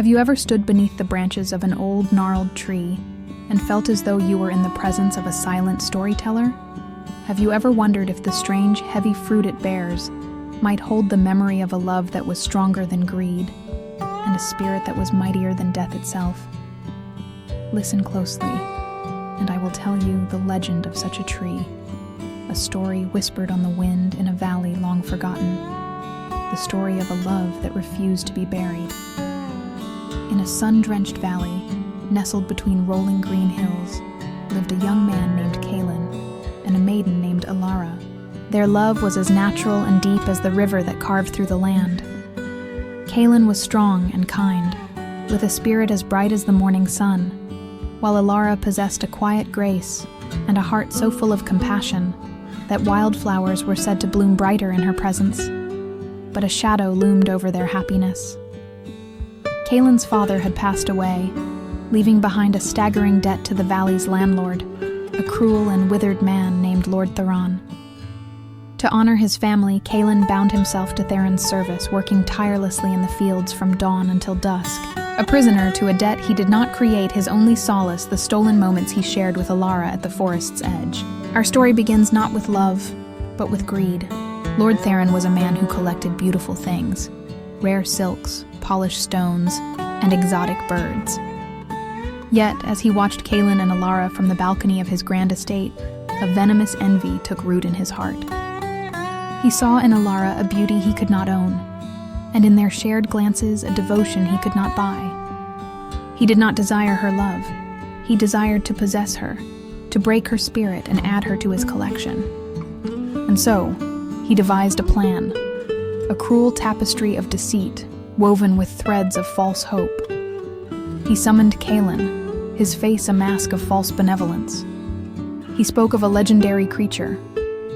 Have you ever stood beneath the branches of an old, gnarled tree and felt as though you were in the presence of a silent storyteller? Have you ever wondered if the strange, heavy fruit it bears might hold the memory of a love that was stronger than greed and a spirit that was mightier than death itself? Listen closely, and I will tell you the legend of such a tree, a story whispered on the wind in a valley long forgotten, the story of a love that refused to be buried. In a sun-drenched valley, nestled between rolling green hills, lived a young man named Calin and a maiden named Alara. Their love was as natural and deep as the river that carved through the land. Calin was strong and kind, with a spirit as bright as the morning sun, while Alara possessed a quiet grace and a heart so full of compassion that wildflowers were said to bloom brighter in her presence, but a shadow loomed over their happiness. Calin's father had passed away, leaving behind a staggering debt to the valley's landlord, a cruel and withered man named Lord Theron. To honor his family, Calin bound himself to Theron's service, working tirelessly in the fields from dawn until dusk. A prisoner to a debt he did not create, his only solace the stolen moments he shared with Alara at the forest's edge. Our story begins not with love, but with greed. Lord Theron was a man who collected beautiful things, rare silks, polished stones, and exotic birds. Yet, as he watched Calin and Alara from the balcony of his grand estate, a venomous envy took root in his heart. He saw in Alara a beauty he could not own, and in their shared glances a devotion he could not buy. He did not desire her love. He desired to possess her, to break her spirit and add her to his collection. And so, he devised a plan, a cruel tapestry of deceit, woven with threads of false hope. He summoned Calin, his face a mask of false benevolence. He spoke of a legendary creature,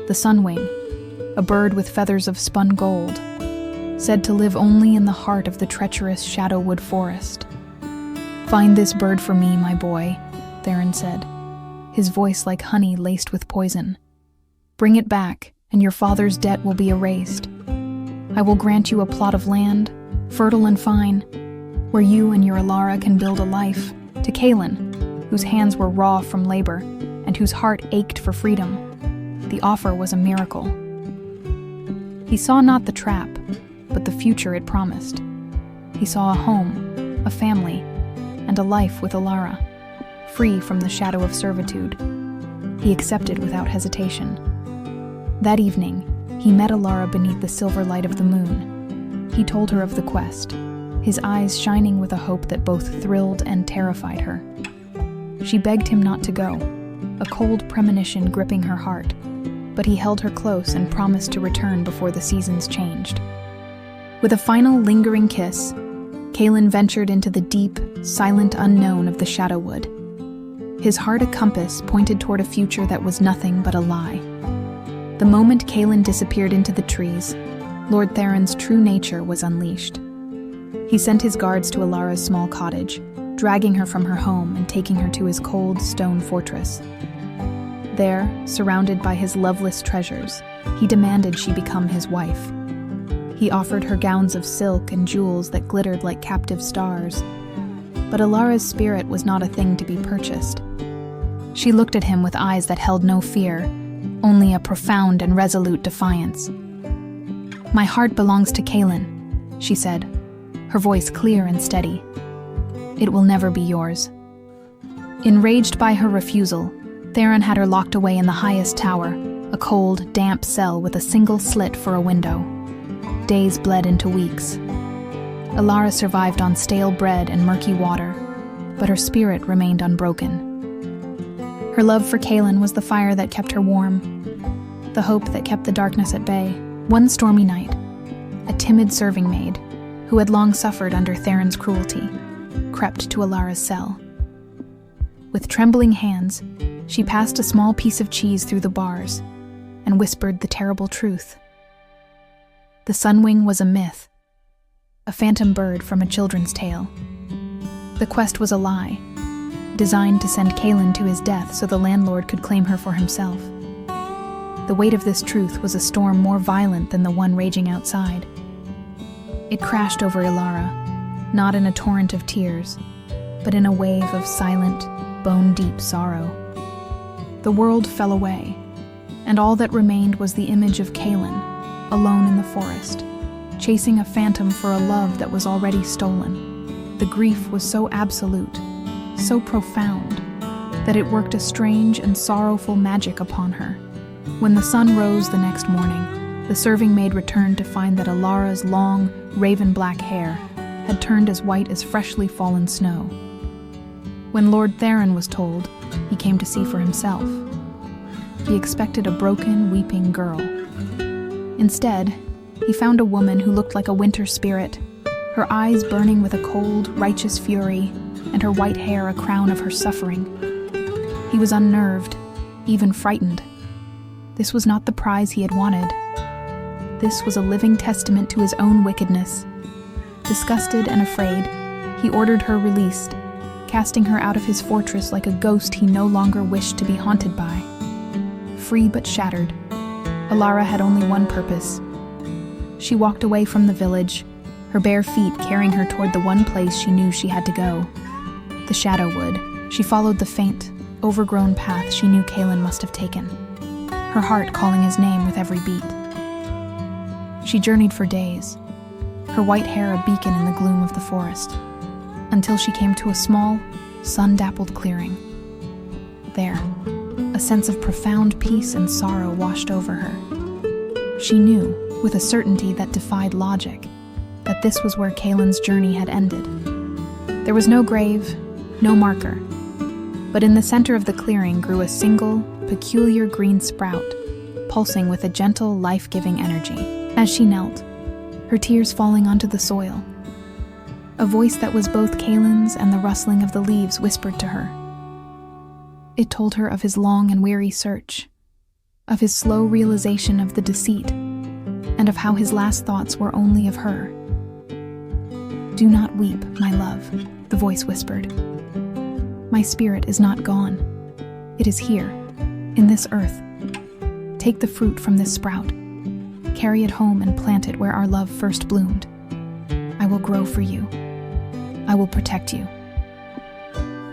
the Sunwing, a bird with feathers of spun gold, said to live only in the heart of the treacherous Shadowwood forest. "Find this bird for me, my boy," Theron said, his voice like honey laced with poison. "Bring it back, and your father's debt will be erased. I will grant you a plot of land, fertile and fine, where you and your Alara can build a life." To Calin, whose hands were raw from labor and whose heart ached for freedom, the offer was a miracle. He saw not the trap, but the future it promised. He saw a home, a family, and a life with Alara, free from the shadow of servitude. He accepted without hesitation. That evening, he met Alara beneath the silver light of the moon. He told her of the quest, his eyes shining with a hope that both thrilled and terrified her. She begged him not to go, a cold premonition gripping her heart, but he held her close and promised to return before the seasons changed. With a final lingering kiss, Calin ventured into the deep, silent unknown of the Shadowwood. His heart a compass pointed toward a future that was nothing but a lie. The moment Calin disappeared into the trees, Lord Theron's true nature was unleashed. He sent his guards to Alara's small cottage, dragging her from her home and taking her to his cold stone fortress. There, surrounded by his loveless treasures, he demanded she become his wife. He offered her gowns of silk and jewels that glittered like captive stars. But Alara's spirit was not a thing to be purchased. She looked at him with eyes that held no fear, only a profound and resolute defiance. "My heart belongs to Calin," she said, her voice clear and steady. "It will never be yours." Enraged by her refusal, Theron had her locked away in the highest tower, a cold, damp cell with a single slit for a window. Days bled into weeks. Alara survived on stale bread and murky water, but her spirit remained unbroken. Her love for Calin was the fire that kept her warm, the hope that kept the darkness at bay. One stormy night, a timid serving maid, who had long suffered under Theron's cruelty, crept to Alara's cell. With trembling hands, she passed a small piece of cheese through the bars and whispered the terrible truth. The Sunwing was a myth, a phantom bird from a children's tale. The quest was a lie, designed to send Calin to his death so the landlord could claim her for himself. The weight of this truth was a storm more violent than the one raging outside. It crashed over Alara, not in a torrent of tears, but in a wave of silent, bone-deep sorrow. The world fell away, and all that remained was the image of Kaelin, alone in the forest, chasing a phantom for a love that was already stolen. The grief was so absolute, so profound, that it worked a strange and sorrowful magic upon her. When the sun rose the next morning, the serving maid returned to find that Alara's long, raven-black hair had turned as white as freshly fallen snow. When Lord Theron was told, he came to see for himself. He expected a broken, weeping girl. Instead, he found a woman who looked like a winter spirit, her eyes burning with a cold, righteous fury, and her white hair a crown of her suffering. He was unnerved, even frightened. This was not the prize he had wanted. This was a living testament to his own wickedness. Disgusted and afraid, he ordered her released, casting her out of his fortress like a ghost he no longer wished to be haunted by. Free but shattered, Alara had only one purpose. She walked away from the village, her bare feet carrying her toward the one place she knew she had to go, the Shadowwood. She followed the faint, overgrown path she knew Kaelin must have taken, her heart calling his name with every beat. She journeyed for days, her white hair a beacon in the gloom of the forest, until she came to a small, sun-dappled clearing. There, a sense of profound peace and sorrow washed over her. She knew, with a certainty that defied logic, that this was where Kaelin's journey had ended. There was no grave, no marker, but in the center of the clearing grew a single, peculiar green sprout, pulsing with a gentle, life-giving energy. As she knelt, her tears falling onto the soil, a voice that was both Kaelin's and the rustling of the leaves whispered to her. It told her of his long and weary search, of his slow realization of the deceit, and of how his last thoughts were only of her. "Do not weep, my love," the voice whispered. "My spirit is not gone. It is here, in this earth. Take the fruit from this sprout. Carry it home and plant it where our love first bloomed. I will grow for you. I will protect you."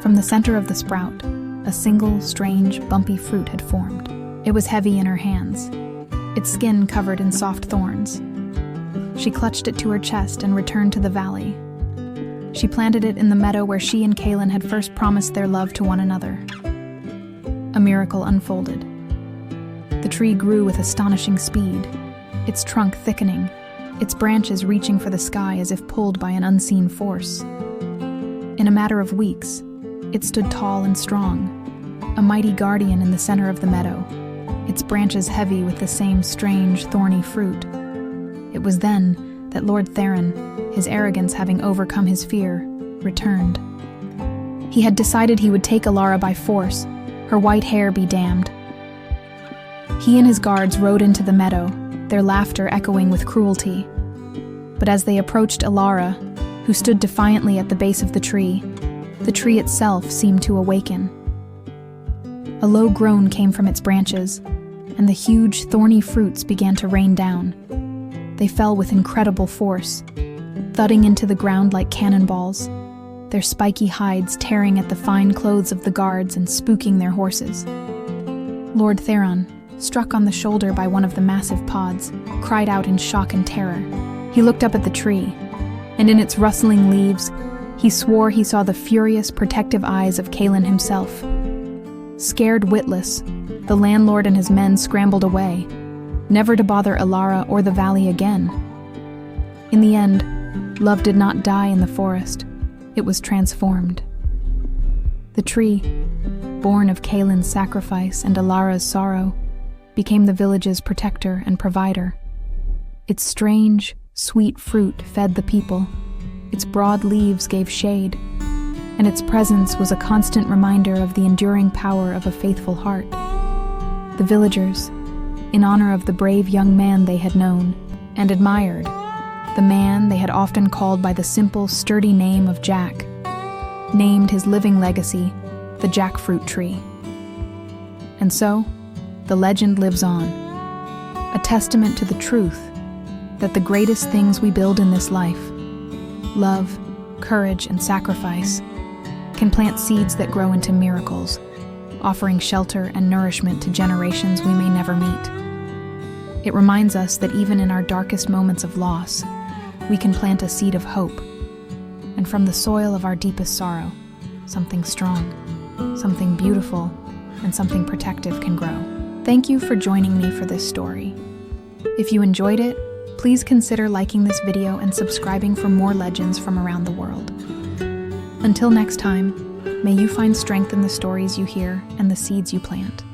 From the center of the sprout, a single, strange, bumpy fruit had formed. It was heavy in her hands, its skin covered in soft thorns. She clutched it to her chest and returned to the valley. She planted it in the meadow where she and Kaelin had first promised their love to one another. A miracle unfolded. The tree grew with astonishing speed, its trunk thickening, its branches reaching for the sky as if pulled by an unseen force. In a matter of weeks, it stood tall and strong, a mighty guardian in the center of the meadow, its branches heavy with the same strange, thorny fruit. It was then that Lord Theron, his arrogance having overcome his fear, returned. He had decided he would take Alara by force, her white hair be damned. He and his guards rode into the meadow, their laughter echoing with cruelty. But as they approached Alara, who stood defiantly at the base of the tree itself seemed to awaken. A low groan came from its branches, and the huge, thorny fruits began to rain down. They fell with incredible force, thudding into the ground like cannonballs, their spiky hides tearing at the fine clothes of the guards and spooking their horses. Lord Theron, struck on the shoulder by one of the massive pods, cried out in shock and terror. He looked up at the tree, and in its rustling leaves, he swore he saw the furious, protective eyes of Kaelin himself. Scared witless, the landlord and his men scrambled away, never to bother Alara or the valley again. In the end, love did not die in the forest. It was transformed. The tree, born of Kaelin's sacrifice and Alara's sorrow, became the village's protector and provider. Its strange, sweet fruit fed the people, its broad leaves gave shade, and its presence was a constant reminder of the enduring power of a faithful heart. The villagers, in honor of the brave young man they had known and admired, the man they had often called by the simple, sturdy name of Jack, named his living legacy the Jackfruit tree. And so, the legend lives on, a testament to the truth that the greatest things we build in this life, love, courage, and sacrifice, can plant seeds that grow into miracles, offering shelter and nourishment to generations we may never meet. It reminds us that even in our darkest moments of loss, we can plant a seed of hope, and from the soil of our deepest sorrow, something strong, something beautiful, and something protective can grow. Thank you for joining me for this story. If you enjoyed it, please consider liking this video and subscribing for more legends from around the world. Until next time, may you find strength in the stories you hear and the seeds you plant.